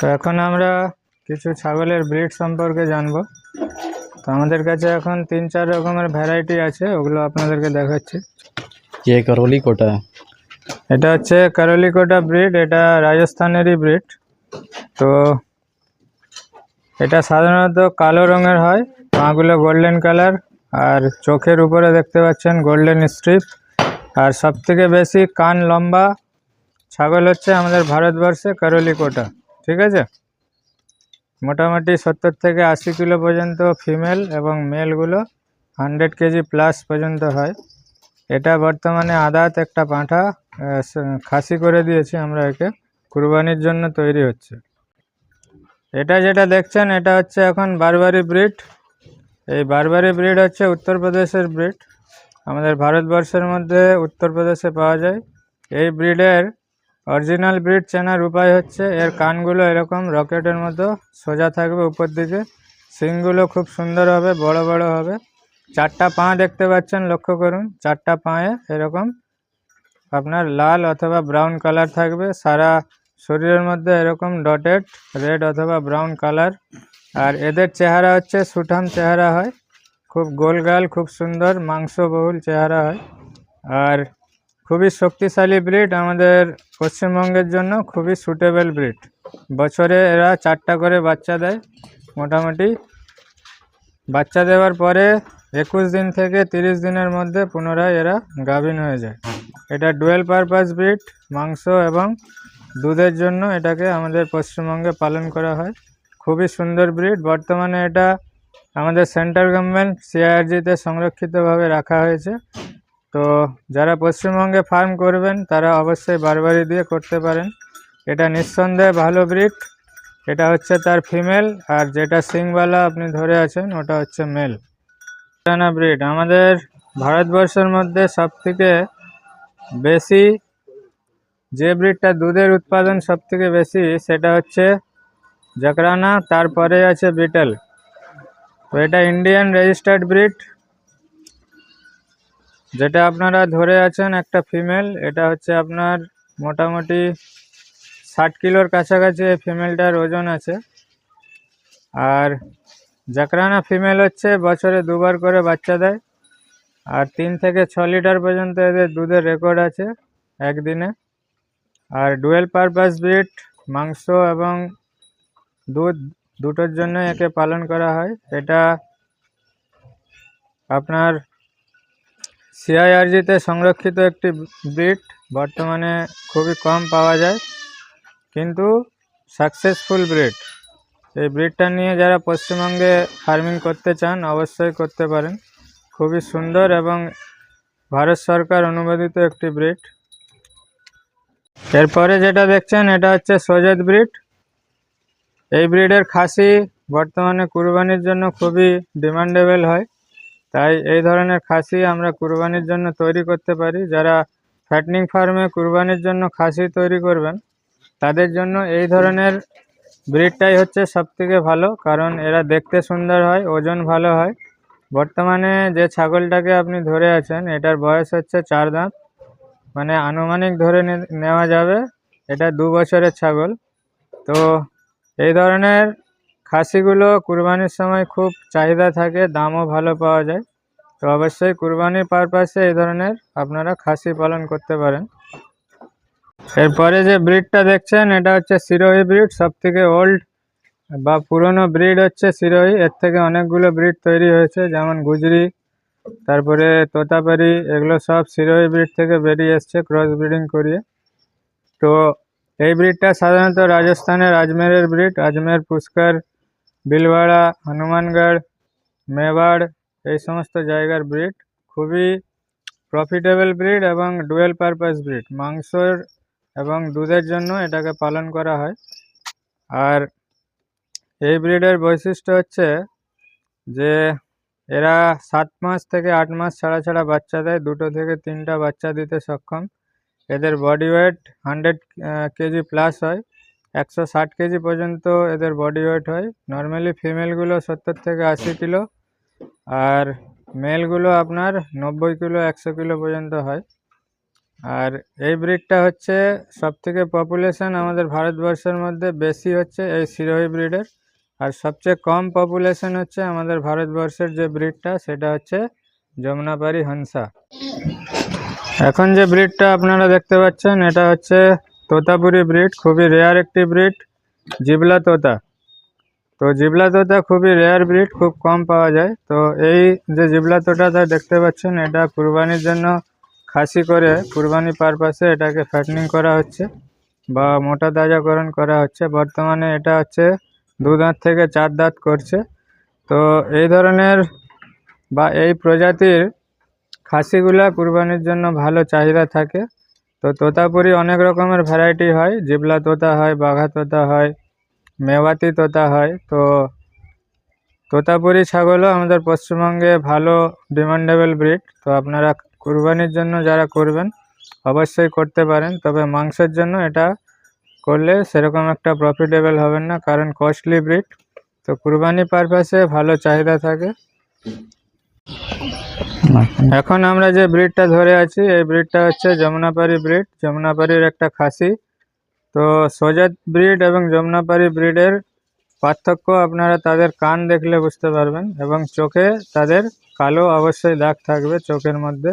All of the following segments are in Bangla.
তো এখন আমরা কিছু ছাগলের ব্রিড সম্পর্কে জানবো। তো আমাদের কাছে এখন 3-4 রকমের ভ্যারাইটি আছে, ওগুলো আপনাদেরকে দেখাচ্ছি। ये करौली कोटा है। এটা হচ্ছে কারলি কোটা ব্রিড, এটা রাজস্থানেরই ব্রিড। তো এটা সাধারণত কালো রঙের হয়, পাগুলো গোল্ডেন কালার, আর চোখের উপরে দেখতে পাচ্ছেন গোল্ডেন স্ট্রিপ। আর সবথেকে বেশি কান লম্বা ছাগল হচ্ছে আমাদের ভারতবর্ষে কারলি কোটা। ঠিক আছে, মোটামুটি 70 থেকে 80 কিলো পর্যন্ত ফিমেল এবং মেলগুলো 100 কেজি প্লাস পর্যন্ত হয়। এটা বর্তমানে আদাত একটা পাঁঠা খাসি করে দিয়েছি আমরা, একে কুরবানির জন্য তৈরি হচ্ছে। এটা যেটা দেখছেন এটা হচ্ছে এখন বারবারি ব্রিড। এই বারবারি ব্রিড হচ্ছে উত্তরপ্রদেশের ব্রিড, আমাদের ভারতবর্ষের মধ্যে উত্তরপ্রদেশে পাওয়া যায়। এই ব্রিডের অরিজিনাল ব্রিড চেনার উপায় হচ্ছে এর কানগুলো এরকম রকেটের মতো সোজা থাকবে উপর দিকে, শিংগুলো খুব সুন্দর হবে, বড় বড় হবে। 4টা পা দেখতে পাচ্ছেন, লক্ষ্য করুন, 4টা পায়ে এরকম আপনার লাল অথবা ব্রাউন কালার থাকবে। সারা শরীরের মধ্যে এরকম ডটেড রেড অথবা ব্রাউন কালার। আর এদের চেহারা হচ্ছে সুঠাম চেহারা হয়, খুব গোলগাল, খুব সুন্দর মাংসবহুল চেহারা হয়। আর খুবই শক্তিশালী ব্রিড, আমাদের পশ্চিমবঙ্গের জন্য খুবই সুটেবল ব্রিড। বছরে এরা 4টা করে বাচ্চা দেয়। মোটামুটি বাচ্চা দেওয়ার পরে 21 দিন থেকে 30 দিনের মধ্যে পুনরায় এরা গাভিন হয়ে যায়। এটা ডুয়েল পারপাস ব্রিড, মাংস এবং দুধের জন্য এটাকে আমাদের পশ্চিমবঙ্গে পালন করা হয়। খুবই সুন্দর ব্রিড। বর্তমানে এটা আমাদের সেন্ট্রাল গভর্নমেন্ট সিআরজিতে সংরক্ষিতভাবে রাখা হয়েছে। তো যারা পশ্চিমবঙ্গে ফার্ম করবেন তারা অবশ্যই বারবারি দিয়ে করতে পারেন। এটা নিঃসন্দেহে ভালো ব্রিড। এটা হচ্ছে তার ফিমেল, আর যেটা সিংওয়ালা আপনি ধরে আছেন ওটা হচ্ছে মেল। টানা ব্রিড আমাদের ভারতবর্ষের মধ্যে সবথেকে বেশি যে ব্রিডটা দুধের উৎপাদন সবথেকে বেশি সেটা হচ্ছে জাকরানা, তারপরে আছে বিটল। তো এটা ইন্ডিয়ান রেজিস্টার্ড ব্রিড। যেটা আপনারা ধরে আছেন একটা ফিমেল, এটা হচ্ছে আপনার মোটামুটি 60 কিলোর কাছাকাছি এই ফিমেলটার ওজন আছে। আর জাকরানা ফিমেল হচ্ছে বছরে 2বার করে বাচ্চা দেয়, আর 3 থেকে 6 লিটার পর্যন্ত এদের দুধের রেকর্ড আছে একদিনে। আর ডুয়েল পারপাস ব্রিড, মাংস এবং দুধ দুটোর জন্য একে পালন করা হয়। এটা আপনার সিআইআরজিতে সংরক্ষিত একটি ব্রিড, বর্তমানে খুবই কম পাওয়া যায় কিন্তু সাকসেসফুল ব্রিড। এই ব্রিডটা নিয়ে যারা পশ্চিমবঙ্গে ফার্মিং করতে চান অবশ্যই করতে পারেন। খুবই সুন্দর এবং ভারত সরকার অনুমোদিত একটি ব্রিড। এরপরে যেটা দেখছেন এটা হচ্ছে সজেদ ব্রিড। এই ব্রিডের খাসি বর্তমানে কুরবানির জন্য খুবই ডিমান্ডেবল হয়, তাই এই ধরনের খাসি আমরা কুরবানির জন্য তৈরি করতে পারি। যারা ফ্যাটনিং ফার্মে কুরবানির জন্য খাসি তৈরি করবেন তাদের জন্য এই ধরনের ব্রিডটাই হচ্ছে সবথেকে ভালো, কারণ এরা দেখতে সুন্দর হয়, ওজন ভালো হয়। বর্তমানে যে ছাগলটাকে আপনি ধরে আছেন এটার বয়স হচ্ছে 4 দাঁত, মানে আনুমানিক ধরে নেওয়া যাবে এটা 2 বছরের ছাগল। তো এই ধরনের খাসিগুলো কুরবানির সময় খুব চাহিদা থাকে, দামও ভালো পাওয়া যায়। তো অবশ্যই কুরবানির পারপাসে এই ধরনের আপনারা খাসি পালন করতে পারেন। এরপরে যে ব্রিডটা দেখছেন এটা হচ্ছে সিরোহি ব্রিড। সবথেকে ওল্ড বা পুরনো ব্রিড হচ্ছে সিরোহি। এর থেকে অনেকগুলো ব্রিড তৈরি হয়েছে, যেমন গুজরি, তারপরে তোতাপারি, এগুলো সব সিরোহি ব্রিড থেকে বেরিয়ে এসছে ক্রস ব্রিডিং করিয়ে। তো এই ব্রিডটা সাধারণত রাজস্থানের আজমেরের ব্রিড। আজমের, পুষ্কর, বিলওয়াড়া, হনুমানগড়, মেবাড় এই সমস্ত জায়গার ব্রিড। খুবই প্রফিটেবল ব্রিড এবং ডুয়েল পারপাস ব্রিড, মাংসর এবং দুধের জন্য এটাকে পালন করা হয়। আর এই ব্রিডের বৈশিষ্ট্য হচ্ছে যে এরা 7 মাস থেকে 8 মাস ছাড়া ছাড়া বাচ্চা দেয়, 2 থেকে 3টা বাচ্চা দিতে সক্ষম। এদের বডি ওয়েট 100 কেজি প্লাস হয়, 160 কেজি পর্যন্ত এদের বডি ওয়েট হয়। নর্মালি ফিমেলগুলো 70 থেকে 80 কিলো, আর মেলগুলো আপনার 90 কিলো 100 কিলো পর্যন্ত হয়। আর এই ব্রিডটা হচ্ছে সবথেকে পপুলেশন আমাদের ভারতবর্ষের মধ্যে বেশি হচ্ছে এই সিরোহি ব্রিডের। আর সবচেয়ে কম পপুলেশন হচ্ছে আমাদের ভারতবর্ষের যে ব্রিডটা সেটা হচ্ছে যমুনাপারি হংসা। এখন যে ব্রিডটা আপনারা দেখতে পাচ্ছেন এটা হচ্ছে তোতাপুরি ব্রিড, খুবই রেয়ার একটি ব্রিড, জিবলা তোতা। তো জিবলা তোতা খুবই রেয়ার ব্রিড, খুব কম পাওয়া যায়। তো এই যে জিবলা তোতাটা দেখতে পাচ্ছেন এটা কুরবানির জন্য খাসি করে কুরবানি পারপাসে এটাকে ফ্যাটনিং করা হচ্ছে বা মোটা তাজাকরণ করা হচ্ছে। বর্তমানে এটা হচ্ছে 2 দাঁত থেকে 4 দাঁত করছে। তো এই ধরনের বা এই প্রজাতির খাসিগুলা কুরবানির জন্য ভালো চাহিদা থাকে। তো তোতাপুরি অনেক রকমের ভ্যারাইটি হয়, জিবলা তোতা হয়, বাঘা তোতা হয়, মেওয়াতি তোতা হয়। তো তোতাপুরি ছাগলও আমাদের পশ্চিমবঙ্গে ভালো ডিমান্ডেবল ব্রিড। তো আপনারা কুরবানির জন্য যারা করবেন অবশ্যই করতে পারেন, তবে মাংসের জন্য এটা করলে সেরকম একটা প্রফিটেবল হবেন না, কারণ কস্টলি ব্রিড। তো কুরবানি পারপাসে ভালো চাহিদা থাকে। এখন আমরা যে ব্রিডটা ধরে আছি এই ব্রিডটা হচ্ছে যমুনাপারি ব্রিড, যমুনাপারির একটা খাসি। তো সোজাত ব্রিড এবং যমুনাপারি ব্রিডের পার্থক্য আপনারা তাদের কান দেখলে বুঝতে পারবেন, এবং চোখে তাদের কালো অবশ্যই দাগ থাকবে চোখের মধ্যে।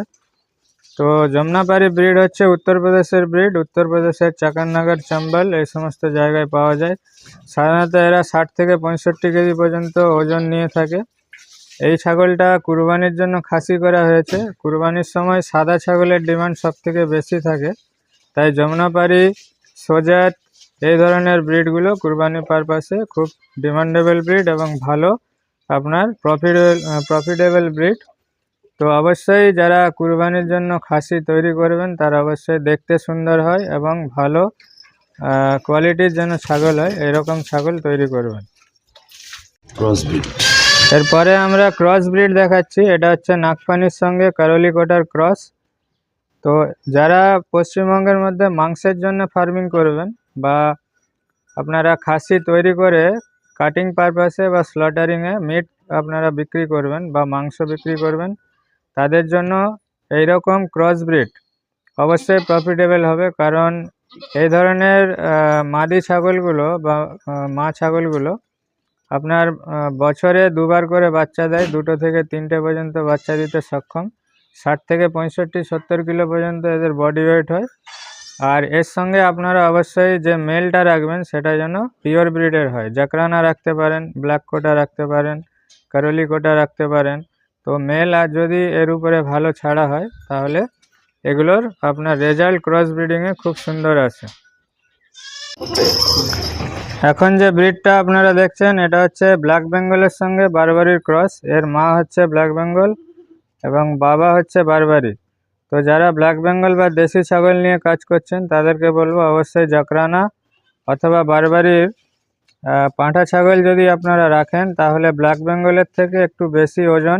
তো যমুনাপারি ব্রিড হচ্ছে উত্তরপ্রদেশের ব্রিড, উত্তরপ্রদেশের চাকাননগর, চম্বল এই সমস্ত জায়গায় পাওয়া যায়। সাধারণত এরা 60 থেকে 65 কেজি পর্যন্ত ওজন নিয়ে থাকে। এই ছাগলটা কুরবানির জন্য খাসি করা হয়েছে। কুরবানির সময় সাদা ছাগলের ডিমান্ড সব থেকে বেশি থাকে, তাই যমুনাপারি, সোজাত এই ধরনের ব্রিডগুলো কুরবানি পারপাসে খুব ডিমান্ডেবল ব্রিড এবং ভালো আপনার প্রফিটেবল ব্রিড। তো অবশ্যই যারা কুরবানির জন্য খাসি তৈরি করবেন তারা অবশ্যই দেখতে সুন্দর হয় এবং ভালো কোয়ালিটির যেন ছাগল হয় এরকম ছাগল তৈরি করবেন। Cross breed. এরপরে আমরা ক্রস ব্রিড দেখাচ্ছি। এটা হচ্ছে নাগপানির সঙ্গে কারলি কোটার ক্রস। তো যারা পশ্চিমবঙ্গের মধ্যে মাংসের জন্য ফার্মিং করবেন বা আপনারা খাসি তৈরি করে কাটিং পারপাসে বা স্লটারিংয়ে মিট আপনারা বিক্রি করবেন বা মাংস বিক্রি করবেন, তাদের জন্য এইরকম ক্রস ব্রিড অবশ্যই প্রফিটেবল হবে। কারণ এই ধরনের মাদি ছাগলগুলো বা মা ছাগলগুলো আপনার বছরে 2 বার করে বাচ্চা দেয়, 2 থেকে 3টে পর্যন্ত বাচ্চা দিতে সক্ষম। 60 থেকে 65-70 কিলো পর্যন্ত এদের বডি ওয়েট হয়। আর এর সঙ্গে আপনারা অবশ্যই যে মেলটা রাখবেন সেটা যেন পিওর ব্রিডের হয়। জাকরানা রাখতে পারেন, ব্ল্যাক কোটা রাখতে পারেন, কারলি কোটা রাখতে পারেন। তো মেল আর যদি এর উপরে ভালো ছাড়া হয় তাহলে এগুলোর আপনার রেজাল্ট ক্রস ব্রিডিংয়ে খুব সুন্দর আসে। এখন যে ব্রিডটা আপনারা দেখছেন এটা হচ্ছে ব্ল্যাক বেঙ্গলের সঙ্গে বারবারির ক্রস। এর মা হচ্ছে ব্ল্যাক বেঙ্গল এবং বাবা হচ্ছে বারবারি। তো যারা ব্ল্যাক বেঙ্গল বা দেশি ছাগল নিয়ে কাজ করছেন তাদেরকে বলবো অবশ্যই জাকরানা অথবা বারবারির পাঁঠা ছাগল যদি আপনারা রাখেন তাহলে ব্ল্যাক বেঙ্গলের থেকে একটু বেশি ওজন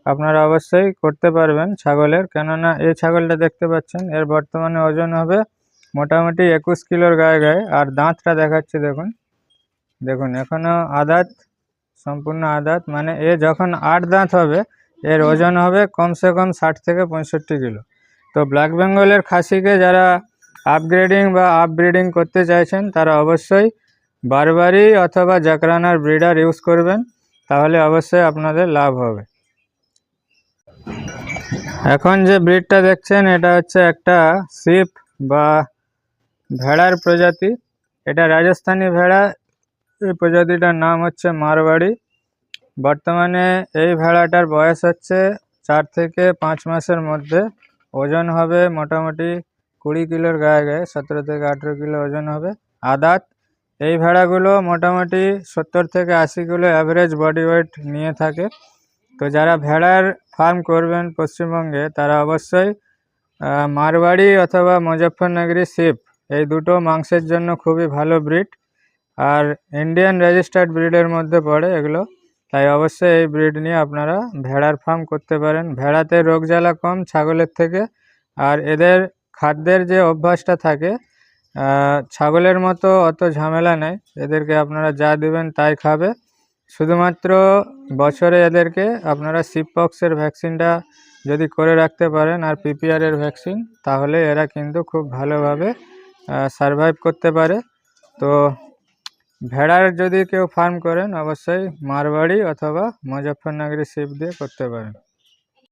আপনারা অবশ্যই করতে পারবেন ছাগলের। কেননা এই ছাগলটা দেখতে পাচ্ছেন এর বর্তমানে ওজন হবে মোটামুটি 21 কিলোর গায়ে গায়ে। আর দাঁতটা দেখাচ্ছি, দেখুন দেখুন এখনও আদাত, সম্পূর্ণ আদাত, মানে এ যখন 8 দাঁত হবে এর ওজন হবে কমসে কম 60 থেকে 65 কিলো। তো ব্ল্যাক বেঙ্গলের খাসিকে যারা আপগ্রেডিং বা আপব্রিডিং করতে চাইছেন তারা অবশ্যই বারবারি অথবা জাকরানার ব্রিডার ইউজ করবেন, তাহলে অবশ্যই আপনাদের লাভ হবে। এখন যে ব্রিডটা দেখছেন এটা হচ্ছে একটা শিপ বা ভেড়ার প্রজাতি। এটা রাজস্থানি ভেড়া। এই প্রজাতিটার নাম হচ্ছে মারবাড়ি। বর্তমানে এই ভেড়াটার বয়স হচ্ছে 4 থেকে 5 মাসের মধ্যে। ওজন হবে মোটামুটি 20 কিলোর গায়ে গায়ে, 17 থেকে 18 কিলো ওজন হবে। আদাত। এই ভেড়াগুলো মোটামুটি 70 থেকে 80 কিলো অ্যাভারেজ বডি ওয়েট নিয়ে থাকে। তো যারা ভেড়ার ফার্ম করবেন পশ্চিমবঙ্গে তারা অবশ্যই মারবাড়ি অথবা মুজফ্ফরনগরি শিপ এই দুটো মাংসের জন্য খুবই ভালো ব্রিড, আর ইন্ডিয়ান রেজিস্টার্ড ব্রিডের মধ্যে পড়ে এগুলো। তাই অবশ্যই এই ব্রিড নিয়ে আপনারা ভেড়ার ফার্ম করতে পারেন। ভেড়াতে রোগ জ্বালা কম ছাগলের থেকে, আর এদের খাদ্যের যে অভ্যাসটা থাকে ছাগলের মতো অত ঝামেলা নেই। এদেরকে আপনারা যা দিবেন তাই খাবে। শুধুমাত্র বছরে এদেরকে আপনারা শিপ পক্সের ভ্যাকসিনটা যদি করে রাখতে পারেন আর পিপিআরের ভ্যাকসিন, তাহলে এরা কিন্তু খুব ভালোভাবে সারভাইভ করতে পারে। তো ভেড়ার যদি কেউ ফার্ম করেন অবশ্যই মারবাড়ি অথবা মুজফ্ফরনগরি শিপ দিয়ে করতে পারেন।